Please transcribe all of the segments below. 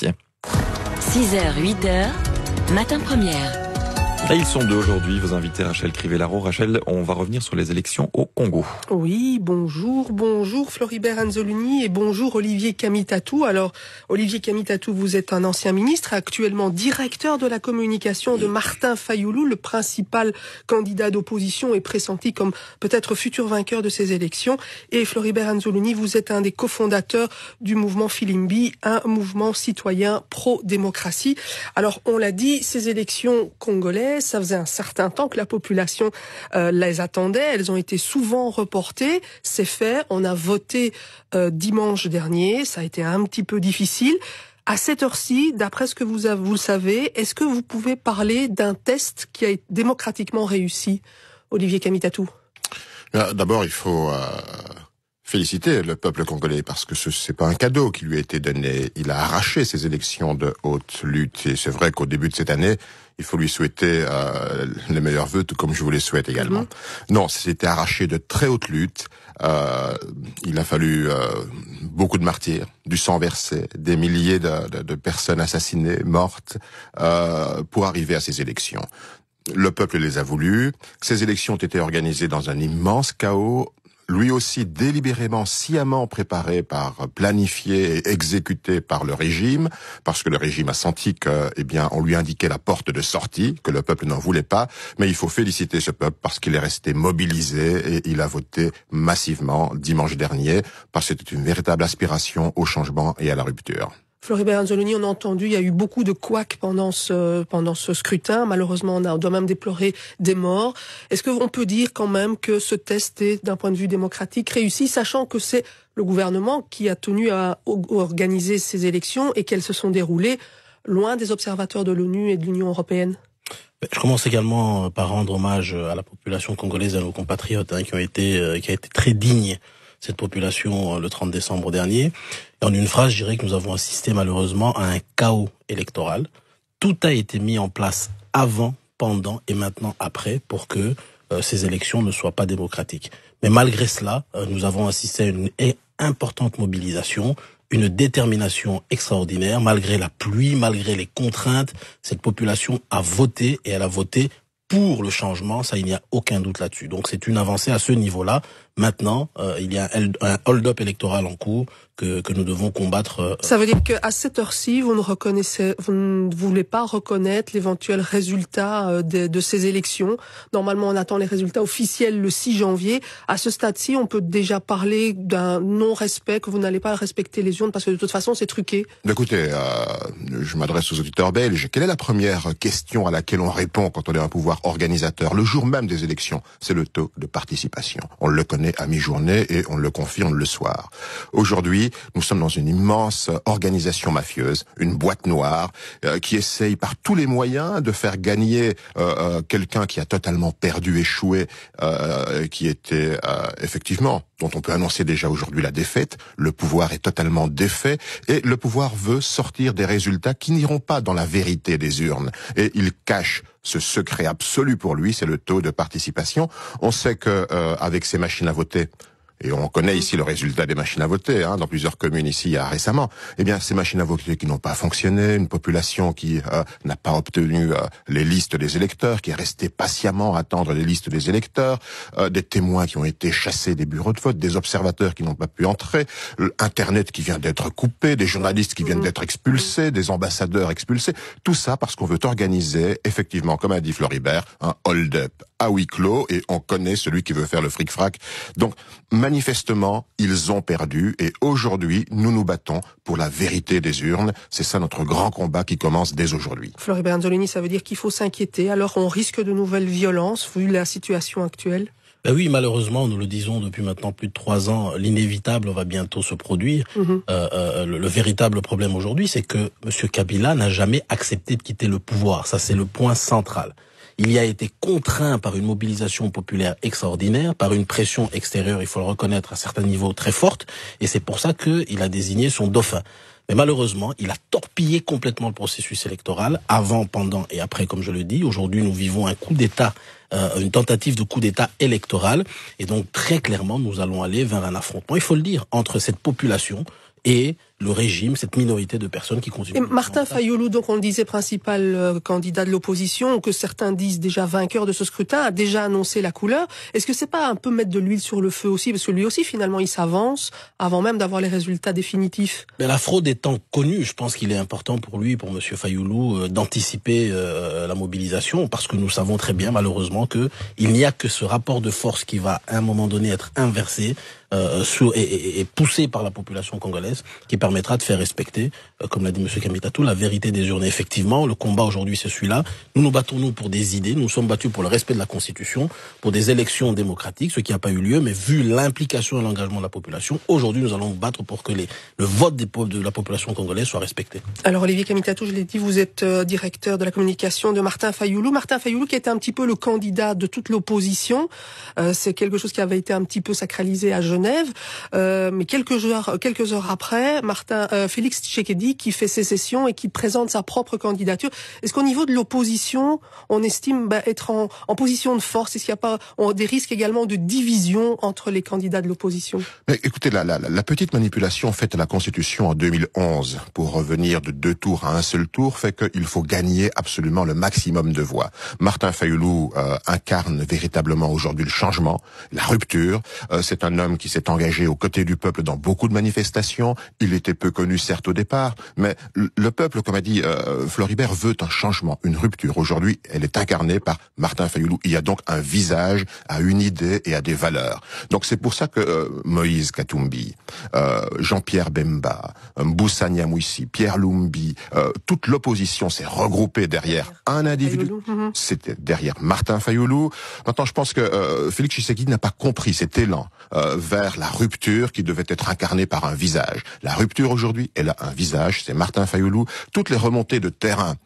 6h, 8h, matin première. Et ils sont deux aujourd'hui, vos invités Rachel Crivellaro. Rachel, on va revenir sur les élections au Congo. Oui, bonjour Floribert Anzolini et bonjour Olivier Kamitatou. Alors, Olivier Kamitatou, vous êtes un ancien ministre, actuellement directeur de la communication de Martin Fayoulou, le principal candidat d'opposition et pressenti comme peut-être futur vainqueur de ces élections. Et Floribert Anzolini, vous êtes un des cofondateurs du mouvement Filimbi, un mouvement citoyen pro-démocratie. Alors, on l'a dit, ces élections congolaises, ça faisait un certain temps que la population les attendait. Elles ont été souvent reportées. C'est fait. On a voté dimanche dernier. Ça a été un petit peu difficile. À cette heure-ci, d'après ce que vous le savez, est-ce que vous pouvez parler d'un test qui a été démocratiquement réussi, Olivier Kamitatou? D'abord, il faut féliciter le peuple congolais parce que c'est pas un cadeau qui lui a été donné. Il a arraché ces élections de haute lutte et c'est vrai qu'au début de cette année, il faut lui souhaiter les meilleurs vœux, tout comme je vous les souhaite également. Non, c'était arraché de très haute lutte. Il a fallu beaucoup de martyrs, du sang versé, des milliers de personnes assassinées, mortes, pour arriver à ces élections. Le peuple les a voulues. Ces élections ont été organisées dans un immense chaos, lui aussi délibérément, sciemment préparé planifié et exécuté par le régime, parce que le régime a senti que, on lui indiquait la porte de sortie, que le peuple n'en voulait pas. Mais il faut féliciter ce peuple parce qu'il est resté mobilisé et il a voté massivement dimanche dernier, parce que c'était une véritable aspiration au changement et à la rupture. Floribert Anzolini, on a entendu, il y a eu beaucoup de couacs pendant ce scrutin. Malheureusement, on doit même déplorer des morts. Est-ce qu'on peut dire quand même que ce test est, d'un point de vue démocratique, réussi, sachant que c'est le gouvernement qui a tenu à organiser ces élections et qu'elles se sont déroulées loin des observateurs de l'ONU et de l'Union européenne? Je commence également par rendre hommage à la population congolaise, à nos compatriotes qui a été très digne, cette population, le 30 décembre dernier. Et en une phrase, je dirais que nous avons assisté malheureusement à un chaos électoral. Tout a été mis en place avant, pendant et maintenant après pour que ces élections ne soient pas démocratiques. Mais malgré cela, nous avons assisté à une importante mobilisation, une détermination extraordinaire. Malgré la pluie, malgré les contraintes, cette population a voté et elle a voté pour le changement, ça il n'y a aucun doute là-dessus. Donc c'est une avancée à ce niveau-là. Maintenant, il y a un hold-up électoral en cours que nous devons combattre. Ça veut dire qu'à cette heure-ci, vous ne voulez pas reconnaître l'éventuel résultat de ces élections. Normalement, on attend les résultats officiels le 6 janvier. À ce stade-ci, on peut déjà parler d'un non-respect, que vous n'allez pas respecter les urnes parce que de toute façon, c'est truqué. Écoutez, je m'adresse aux auditeurs belges. Quelle est la première question à laquelle on répond quand on est un pouvoir organisateur le jour même des élections? C'est le taux de participation. On le connaît à mi-journée et on le confirme le soir. Aujourd'hui, nous sommes dans une immense organisation mafieuse, une boîte noire qui essaye par tous les moyens de faire gagner quelqu'un qui a totalement perdu, échoué, qui était effectivement, dont on peut annoncer déjà aujourd'hui la défaite. Le pouvoir est totalement défait et le pouvoir veut sortir des résultats qui n'iront pas dans la vérité des urnes. Et il cache ce secret absolu pour lui, c'est le taux de participation. On sait que avec ces machines à voter, et on connaît ici le résultat des machines à voter, dans plusieurs communes ici il y a récemment, ces machines à voter qui n'ont pas fonctionné, une population qui n'a pas obtenu les listes des électeurs, qui est restée patiemment à attendre les listes des électeurs, des témoins qui ont été chassés des bureaux de vote, des observateurs qui n'ont pas pu entrer, Internet qui vient d'être coupé, des journalistes qui viennent d'être expulsés, des ambassadeurs expulsés, tout ça parce qu'on veut organiser, effectivement, comme a dit Floribert, un hold-up à huis clos, et on connaît celui qui veut faire le fric-frac. Donc, manifestement, ils ont perdu, et aujourd'hui, nous nous battons pour la vérité des urnes. C'est ça notre grand combat qui commence dès aujourd'hui. Floribert Anzolini, ça veut dire qu'il faut s'inquiéter. Alors, on risque de nouvelles violences, vu la situation actuelle? Oui, malheureusement, nous le disons depuis maintenant plus de 3 ans, l'inévitable va bientôt se produire. Le véritable problème aujourd'hui, c'est que M. Kabila n'a jamais accepté de quitter le pouvoir. Ça, c'est le point central. Il y a été contraint par une mobilisation populaire extraordinaire, par une pression extérieure, il faut le reconnaître, à certains niveaux très forte, et c'est pour ça qu'il a désigné son dauphin. Mais malheureusement, il a torpillé complètement le processus électoral, avant, pendant et après, comme je le dis. Aujourd'hui, nous vivons un coup d'État, une tentative de coup d'État électoral, et donc très clairement, nous allons aller vers un affrontement, il faut le dire, entre cette population et le régime, cette minorité de personnes qui continuent. Et Martin Fayulu, donc on le disait, principal candidat de l'opposition, que certains disent déjà vainqueur de ce scrutin, a déjà annoncé la couleur. Est-ce que c'est pas un peu mettre de l'huile sur le feu aussi, parce que lui aussi finalement il s'avance avant même d'avoir les résultats définitifs? Mais la fraude étant connue, je pense qu'il est important pour lui, pour monsieur Fayulu, d'anticiper la mobilisation, parce que nous savons très bien malheureusement que il n'y a que ce rapport de force qui va à un moment donné être inversé et poussé par la population congolaise, qui permettra de faire respecter, comme l'a dit monsieur Kamitatou, la vérité des urnes. Effectivement, le combat aujourd'hui c'est celui-là. Nous nous battons pour des idées, nous sommes battus pour le respect de la Constitution, pour des élections démocratiques, ce qui n'a pas eu lieu, mais vu l'implication et l'engagement de la population, aujourd'hui nous allons nous battre pour que le vote de la population congolaise soit respecté. Alors Olivier Kamitatou, je l'ai dit, vous êtes directeur de la communication de Martin Fayulu. Martin Fayulu qui était un petit peu le candidat de toute l'opposition. C'est quelque chose qui avait été un petit peu sacralisé à Genève. Mais quelques heures après, Félix Tshisekedi qui fait sécession et qui présente sa propre candidature. Est-ce qu'au niveau de l'opposition, on estime être en position de force? Est-ce qu'il n'y a pas des risques également de division entre les candidats de l'opposition? Mais écoutez, la petite manipulation faite à la Constitution en 2011 pour revenir de 2 tours à un seul tour fait qu'il faut gagner absolument le maximum de voix. Martin Fayulu incarne véritablement aujourd'hui le changement, la rupture. C'est un homme qui s'est engagé aux côtés du peuple dans beaucoup de manifestations. Il était peu connu certes au départ, mais le peuple, comme a dit Floribert, veut un changement, une rupture. Aujourd'hui, elle est incarnée par Martin Fayulu. Il y a donc un visage, à une idée et à des valeurs. Donc c'est pour ça que Moïse Katumbi, Jean-Pierre Bemba, Moussa Nyamwisi, Pierre Lumbi, toute l'opposition s'est regroupée derrière un individu. C'était derrière Martin Fayulu. Maintenant, je pense que Félix Tshisekedi n'a pas compris cet élan vers la rupture qui devait être incarnée par un visage. La rupture aujourd'hui, elle a un visage, c'est Martin Fayulu. Toutes les remontées de terrain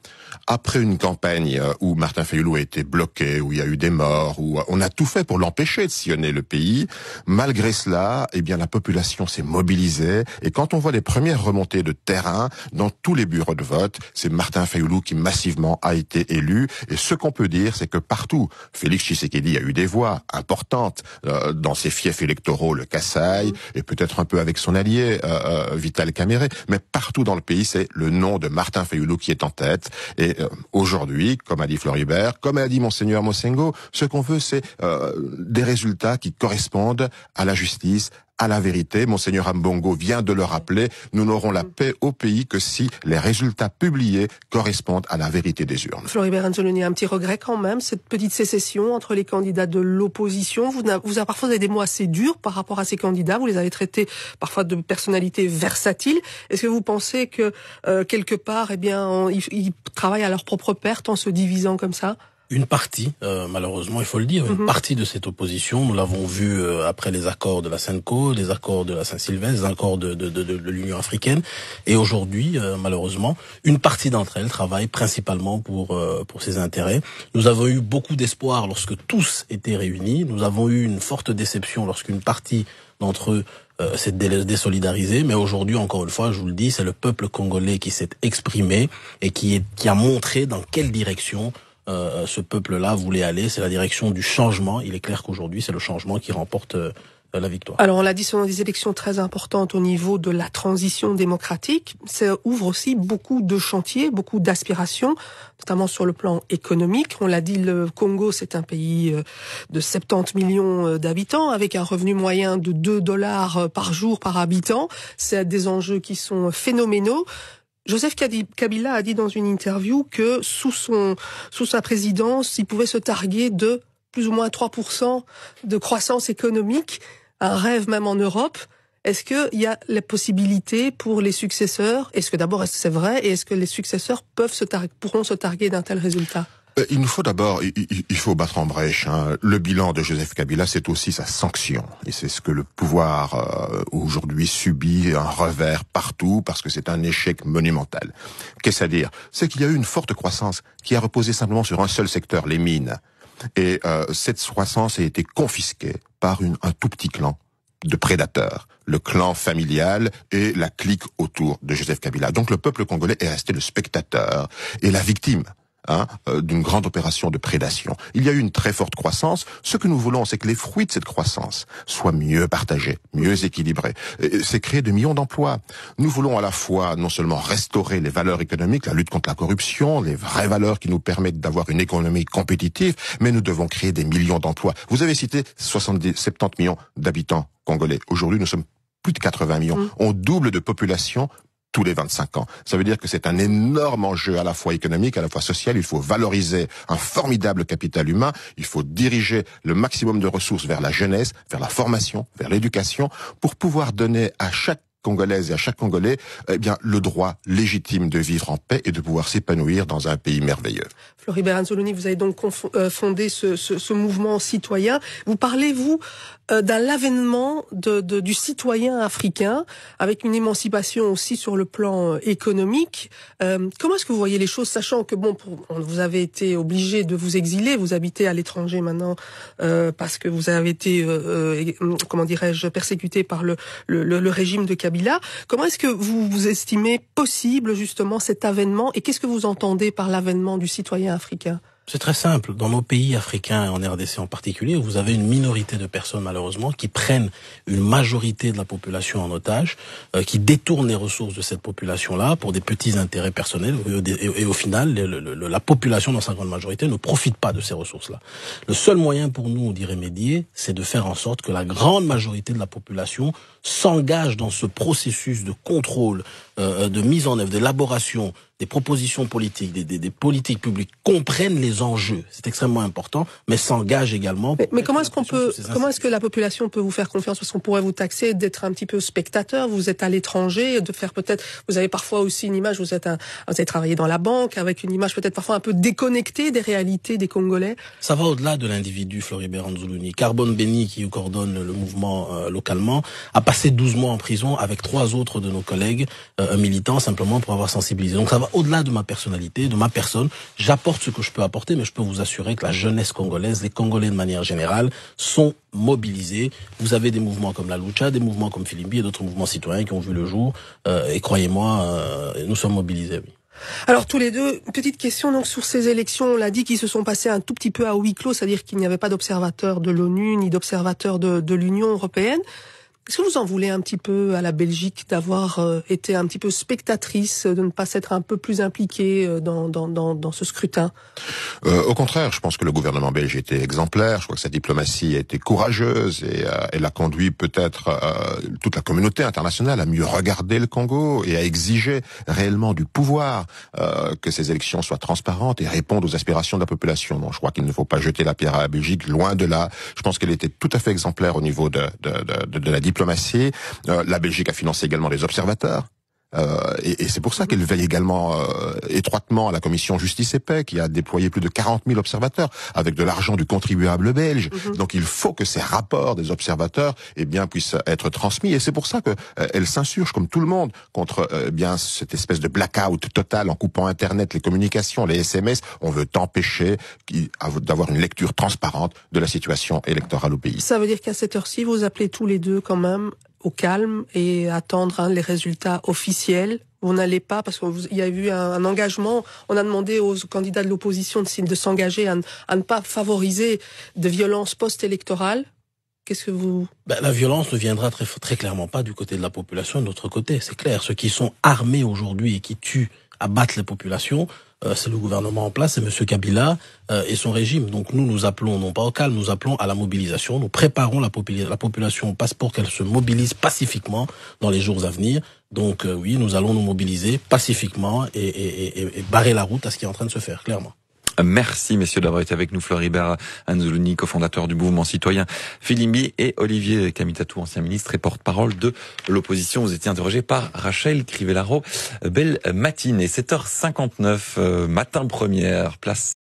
après une campagne où Martin Fayulu a été bloqué, où il y a eu des morts, où on a tout fait pour l'empêcher de sillonner le pays. Malgré cela, eh bien, la population s'est mobilisée. Et quand on voit les premières remontées de terrain dans tous les bureaux de vote, c'est Martin Fayulu qui massivement a été élu. Et ce qu'on peut dire, c'est que partout, Félix Tshisekedi a eu des voix importantes dans ses fiefs électoraux, le Kasaï, et peut-être un peu avec son allié Vital Kamerhe. Mais partout dans le pays, c'est le nom de Martin Fayulu qui est en tête. Et aujourd'hui, comme a dit Floribert, comme a dit Monseigneur Mosengo, ce qu'on veut, c'est des résultats qui correspondent à la justice, à la vérité. Monseigneur Ambongo vient de le rappeler, nous n'aurons la paix au pays que si les résultats publiés correspondent à la vérité des urnes. Floribert Anzoloni, un petit regret quand même, cette petite sécession entre les candidats de l'opposition. Vous avez parfois des mots assez durs par rapport à ces candidats, vous les avez traités parfois de personnalités versatiles. Est-ce que vous pensez que quelque part, eh bien, ils travaillent à leur propre perte en se divisant comme ça? Une partie, malheureusement, il faut le dire, une partie de cette opposition, nous l'avons vu après les accords de la CENCO, les accords de la Saint-Sylvestre, les accords de l'Union africaine, et aujourd'hui, malheureusement, une partie d'entre elles travaille principalement pour ses intérêts. Nous avons eu beaucoup d'espoir lorsque tous étaient réunis. Nous avons eu une forte déception lorsqu'une partie d'entre eux s'est désolidarisé, mais aujourd'hui, encore une fois, je vous le dis, c'est le peuple congolais qui s'est exprimé et qui a montré dans quelle direction ce peuple-là voulait aller. C'est la direction du changement. Il est clair qu'aujourd'hui, c'est le changement qui remporte la victoire. Alors, on l'a dit, ce sont des élections très importantes au niveau de la transition démocratique. Ça ouvre aussi beaucoup de chantiers, beaucoup d'aspirations, notamment sur le plan économique. On l'a dit, le Congo, c'est un pays de 70 millions d'habitants, avec un revenu moyen de $2 par jour par habitant. C'est des enjeux qui sont phénoménaux. Joseph Kabila a dit dans une interview que sous sa présidence, il pouvait se targuer de plus ou moins 3% de croissance économique, un rêve même en Europe. Est-ce qu'il y a la possibilité pour les successeurs, est-ce que c'est vrai, et est-ce que les successeurs pourront se targuer d'un tel résultat? Il nous faut d'abord, il faut battre en brèche. Le bilan de Joseph Kabila, c'est aussi sa sanction. Et c'est ce que le pouvoir aujourd'hui subit, un revers partout, parce que c'est un échec monumental. Qu'est-ce à dire? C'est qu'il y a eu une forte croissance qui a reposé simplement sur un seul secteur, les mines. Et cette croissance a été confisquée par un tout petit clan de prédateurs, le clan familial et la clique autour de Joseph Kabila. Donc le peuple congolais est resté le spectateur et la victime d'une grande opération de prédation. Il y a eu une très forte croissance. Ce que nous voulons, c'est que les fruits de cette croissance soient mieux partagés, mieux équilibrés. C'est créer de millions d'emplois. Nous voulons à la fois non seulement restaurer les valeurs économiques, la lutte contre la corruption, les vraies valeurs qui nous permettent d'avoir une économie compétitive, mais nous devons créer des millions d'emplois. Vous avez cité 70 millions d'habitants congolais. Aujourd'hui, nous sommes plus de 80 millions. On double de population tous les 25 ans. Ça veut dire que c'est un énorme enjeu à la fois économique, à la fois social. Il faut valoriser un formidable capital humain. Il faut diriger le maximum de ressources vers la jeunesse, vers la formation, vers l'éducation, pour pouvoir donner à chaque Congolaise et à chaque Congolais, le droit légitime de vivre en paix et de pouvoir s'épanouir dans un pays merveilleux. Floribert Anzoluni, vous avez donc fondé ce mouvement citoyen. Vous parlez, vous, d'un l'avènement du citoyen africain, avec une émancipation aussi sur le plan économique. Comment est-ce que vous voyez les choses, sachant que vous avez été obligé de vous exiler, vous habitez à l'étranger maintenant, parce que vous avez été, persécuté par le régime de Kabila. Comment est-ce que vous estimez possible justement cet avènement, et qu'est-ce que vous entendez par l'avènement du citoyen africain? C'est très simple. Dans nos pays africains, et en RDC en particulier, vous avez une minorité de personnes, malheureusement, qui prennent une majorité de la population en otage, qui détournent les ressources de cette population-là pour des petits intérêts personnels, et au final, la population, dans sa grande majorité, ne profite pas de ces ressources-là. Le seul moyen pour nous d'y remédier, c'est de faire en sorte que la grande majorité de la population s'engage dans ce processus de contrôle, de mise en œuvre, d'élaboration des propositions politiques, des politiques publiques, comprennent les enjeux. C'est extrêmement important, mais s'engagent également. Mais comment est-ce que la population peut vous faire confiance? Parce qu'on pourrait vous taxer d'être un petit peu spectateur. Vous êtes à l'étranger, de faire peut-être, vous avez parfois aussi une image, vous avez travaillé dans la banque, avec une image peut-être parfois un peu déconnectée des réalités des Congolais. Ça va au-delà de l'individu, Floribert Anzoluni. Carbone Béni, qui coordonne le mouvement localement, a passé 12 mois en prison avec 3 autres de nos collègues militants, simplement pour avoir sensibilisé. Donc ça va au-delà de ma personnalité, de ma personne. J'apporte ce que je peux apporter, mais je peux vous assurer que la jeunesse congolaise, les Congolais de manière générale, sont mobilisés. Vous avez des mouvements comme la Lucha, des mouvements comme Filimbi et d'autres mouvements citoyens qui ont vu le jour. Et croyez-moi, nous sommes mobilisés, oui. Alors tous les deux, petite question donc sur ces élections, on l'a dit, qui se sont passées un tout petit peu à huis clos, c'est-à-dire qu'il n'y avait pas d'observateurs de l'ONU ni d'observateurs de l'Union européenne. Est-ce que vous en voulez un petit peu à la Belgique d'avoir été un petit peu spectatrice, de ne pas s'être un peu plus impliquée dans ce scrutin? Au contraire, je pense que le gouvernement belge était exemplaire. Je crois que sa diplomatie a été courageuse et elle a conduit peut-être toute la communauté internationale à mieux regarder le Congo et à exiger réellement du pouvoir, que ces élections soient transparentes et répondent aux aspirations de la population. Donc, je crois qu'il ne faut pas jeter la pierre à la Belgique, loin de là. Je pense qu'elle était tout à fait exemplaire au niveau de la diplomatie. La Belgique a financé également des observateurs. Et c'est pour ça qu'elle veille également étroitement à la commission Justice et Paix, qui a déployé plus de 40 000 observateurs avec de l'argent du contribuable belge. Donc il faut que ces rapports des observateurs puissent être transmis, et c'est pour ça que elle s'insurge comme tout le monde contre cette espèce de blackout total en coupant Internet, les communications, les SMS. On veut empêcher d'avoir une lecture transparente de la situation électorale au pays. Ça veut dire qu'à cette heure-ci, vous appelez tous les deux quand même au calme et attendre les résultats officiels. Vous n'allez pas, parce qu'il y a eu un engagement, on a demandé aux candidats de l'opposition de s'engager à ne pas favoriser de violences post-électorales. Qu'est-ce que vous... La violence ne viendra très clairement pas du côté de la population, de notre côté, c'est clair. Ceux qui sont armés aujourd'hui et qui tuent, abattent les populations, c'est le gouvernement en place, c'est M. Kabila et son régime. Donc nous appelons non pas au calme, nous appelons à la mobilisation. Nous préparons la population au passeport, qu'elle se mobilise pacifiquement dans les jours à venir. Donc oui, nous allons nous mobiliser pacifiquement et barrer la route à ce qui est en train de se faire, clairement. Merci messieurs d'avoir été avec nous. Floribert Anzoluni, cofondateur du mouvement citoyen Filimbi, et Olivier Kamitatou, ancien ministre et porte-parole de l'opposition. Vous étiez interrogé par Rachel Crivellaro. Belle matinée, 7h59, matin première, place